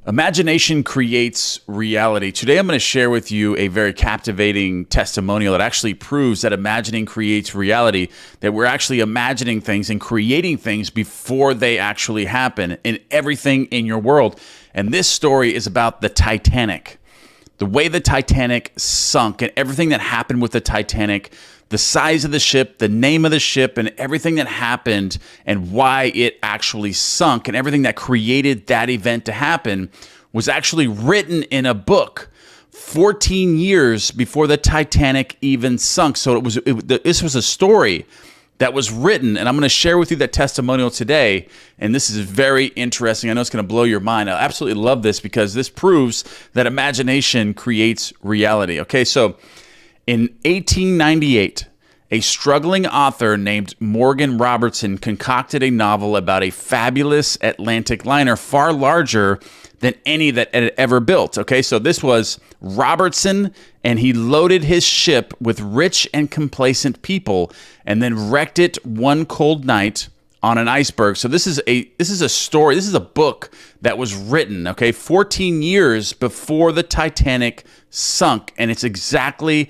Imagination creates reality. Today, I'm going to share with you a very captivating testimonial that actually proves that imagining creates reality, that we're actually imagining things and creating things before they actually happen in everything in your world. And this story is about the Titanic, the way the Titanic sunk and everything that happened with the Titanic, the size of the ship, the name of the ship, and everything that happened and why it actually sunk and everything that created that event to happen was actually written in a book 14 years before the Titanic even sunk. So this was a story that was written, and I'm going to share with you that testimonial today, and this is very interesting. I know it's going to blow your mind. I absolutely love this because this proves that imagination creates reality. Okay, so in 1898, a struggling author named Morgan Robertson concocted a novel about a fabulous Atlantic liner far larger than any that had ever built. Okay, so this was Robertson, and he loaded his ship with rich and complacent people and then wrecked it one cold night on an iceberg. So this is a story, this is a book that was written, okay, 14 years before the Titanic sunk, and it exactly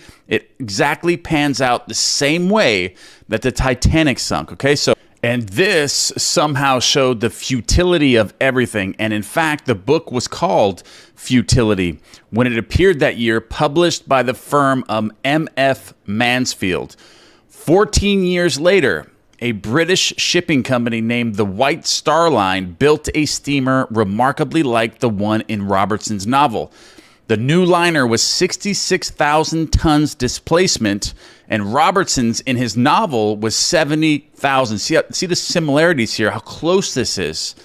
pans out the same way that the Titanic sunk, okay? So, and this somehow showed the futility of everything, and in fact, the book was called Futility when it appeared that year, published by the firm M.F. Mansfield. 14 years later, a British shipping company named the White Star Line built a steamer remarkably like the one in Robertson's novel. The new liner was 66,000 tons displacement, and Robertson's in his novel was 70,000. See the similarities here, how close this is.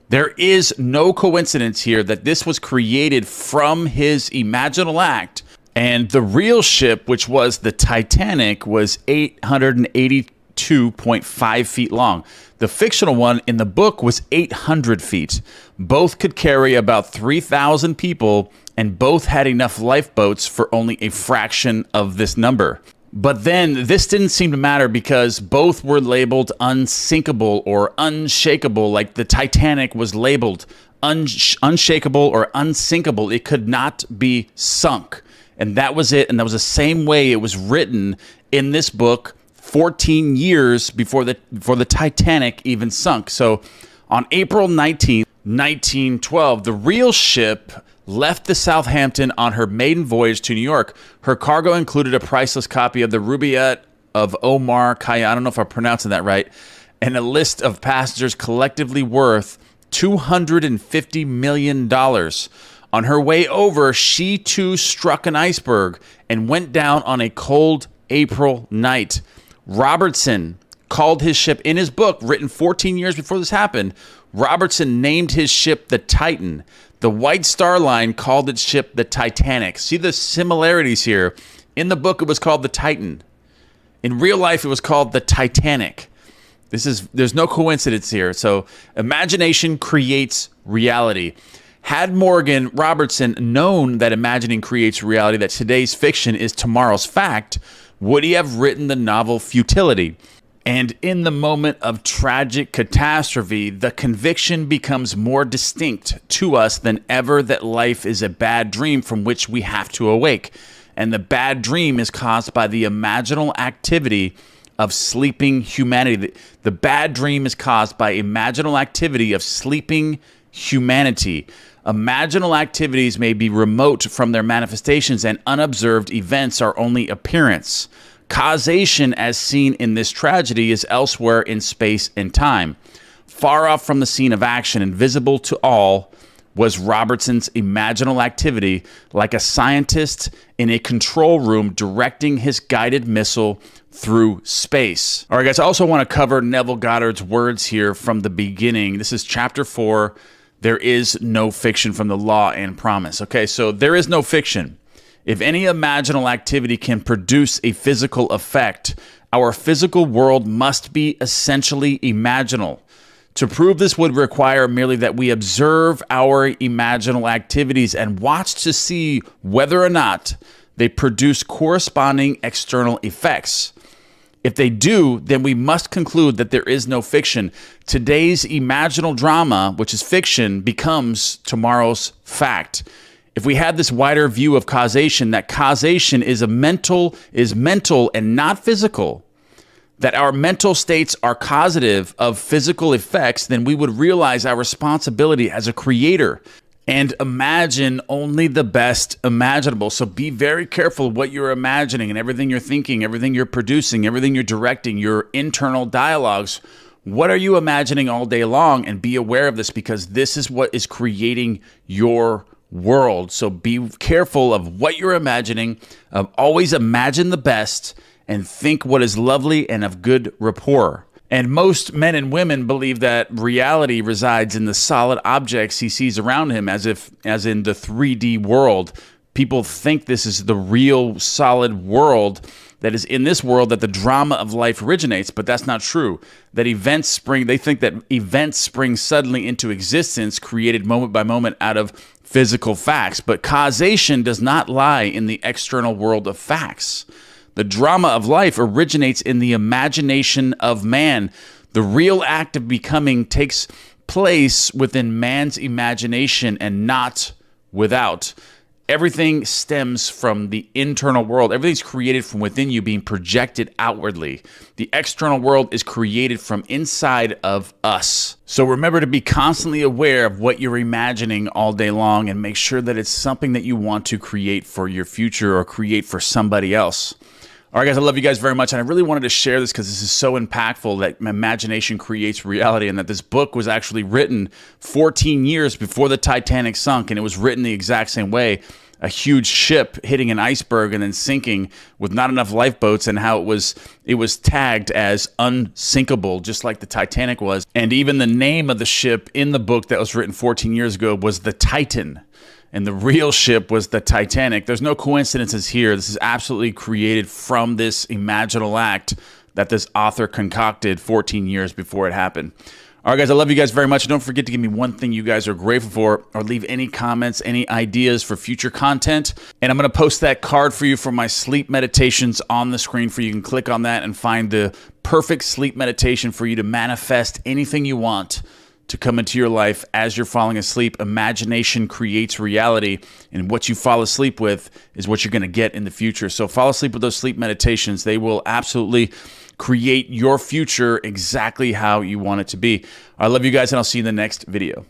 There is no coincidence here that this was created from his imaginal act, and the real ship, which was the Titanic, was 882.5 feet long. The fictional one in the book was 800 feet. Both could carry about 3,000 people, and both had enough lifeboats for only a fraction of this number. But then this didn't seem to matter because both were labeled unsinkable or unshakable, like the Titanic was labeled unshakable or unsinkable. It could not be sunk. And that was it. And that was the same way it was written in this book 14 years before the Titanic even sunk. So on April 19th, 1912, the real ship left the Southampton on her maiden voyage to New York. Her cargo included a priceless copy of the Rubaiyat of Omar Khayyam, I don't know if I'm pronouncing that right, and a list of passengers collectively worth $250 million. On her way over, she too struck an iceberg and went down on a cold April night. Robertson called his ship, in his book, written 14 years before this happened, Robertson named his ship the Titan. The White Star Line called its ship the Titanic. See the similarities here. In the book, it was called the Titan. In real life, it was called the Titanic. There's no coincidence here. So imagination creates reality. Had Morgan Robertson known that imagining creates reality, that today's fiction is tomorrow's fact, would he have written the novel Futility? And in the moment of tragic catastrophe, the conviction becomes more distinct to us than ever that life is a bad dream from which we have to awake. And the bad dream is caused by the imaginal activity of sleeping humanity. The bad dream is caused by imaginal activity of sleeping humanity. Imaginal activities may be remote from their manifestations, and unobserved events are only appearance. Causation, as seen in this tragedy, is elsewhere in space and time. Far off from the scene of action and visible to all was Robertson's imaginal activity, like a scientist in a control room directing his guided missile through space. All right, guys, I also want to cover Neville Goddard's words here from the beginning. This is chapter 4. There is no fiction from the Law and Promise. Okay, so there is no fiction. If any imaginal activity can produce a physical effect, our physical world must be essentially imaginal. To prove this would require merely that we observe our imaginal activities and watch to see whether or not they produce corresponding external effects. If they do, then we must conclude that there is no fiction. Today's imaginal drama, which is fiction, becomes tomorrow's fact. If we had this wider view of causation, that causation is mental and not physical, that our mental states are causative of physical effects, then we would realize our responsibility as a creator and imagine only the best imaginable. So be very careful what you're imagining and everything you're thinking, everything you're producing, everything you're directing, your internal dialogues. What are you imagining all day long? And be aware of this, because this is what is creating your world. So be careful of what you're imagining. Always imagine the best and think what is lovely and of good rapport. And most men and women believe that reality resides in the solid objects he sees around him, as in the 3D world. People think this is the real solid world, that is in this world that the drama of life originates, but that's not true. They think that events spring suddenly into existence, created moment by moment out of physical facts. But causation does not lie in the external world of facts. The drama of life originates in the imagination of man. The real act of becoming takes place within man's imagination and not without. Everything stems from the internal world. Everything's created from within you, being projected outwardly. The external world is created from inside of us. So remember to be constantly aware of what you're imagining all day long, and make sure that it's something that you want to create for your future or create for somebody else. All right, guys, I love you guys very much, and I really wanted to share this because this is so impactful, that imagination creates reality, and that this book was actually written 14 years before the Titanic sunk, and it was written the exact same way. A huge ship hitting an iceberg and then sinking with not enough lifeboats, and how it was tagged as unsinkable, just like the Titanic was. And even the name of the ship in the book that was written 14 years ago was the Titan. And the real ship was the Titanic. There's no coincidences here. This is absolutely created from this imaginal act that this author concocted 14 years before it happened. All right, guys, I love you guys very much. Don't forget to give me one thing you guys are grateful for, or leave any comments, any ideas for future content. And I'm going to post that card for you for my sleep meditations on the screen for you. You can click on that and find the perfect sleep meditation for you to manifest anything you want to come into your life as you're falling asleep. Imagination creates reality, and what you fall asleep with is what you're going to get in the future. So fall asleep with those sleep meditations. They will absolutely create your future exactly how you want it to be. I love you guys, and I'll see you in the next video.